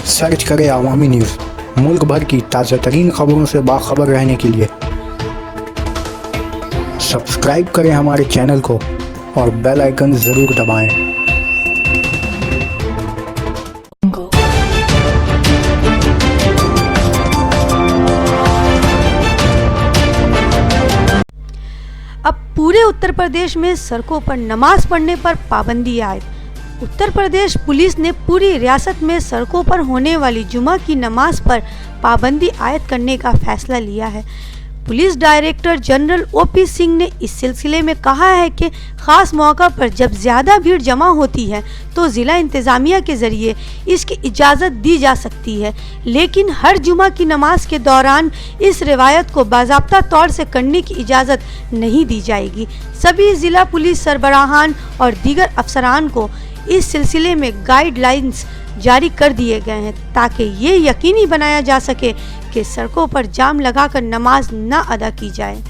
Search करें अवामी news. मुल्क भर की ताज़ा तरीन खबरों से बाखबर रहने के लिए सब्सक्राइब करें हमारे चैनल को और बेल आइकन ज़रूर दबाएं। अब पूरे उत्तर प्रदेश में सड़कों पर नमाज पढ़ने पर पाबंदी आयद। उत्तर प्रदेश पुलिस ने पूरी रियासत में सड़कों पर होने वाली जुमा की नमाज पर पाबंदी आयद करने का फैसला लिया है। Police director general OP Singh ने इस सिलसिले में कहा है कि ख़ास मौका पर जब ज़्यादा भीड़ जमा होती है तो ज़िला इंतज़ामिया के ज़रिए इसकी इजाज़त दी जा सकती है, लेकिन हर जुमा की नमाज के दौरान इस रिवायत को बाज़ाब्ता तौर से करने की इजाज़त नहीं दी जाएगी। सभी ज़िला पुलिस सरबराहान और दीगर अफसरान को इस सिलसिले में गाइडलाइंस जारी कर दिए गए हैं ताकि ये यकीनी बनाया जा सके कि सड़कों पर जाम लगाकर नमाज न अदा की जाए।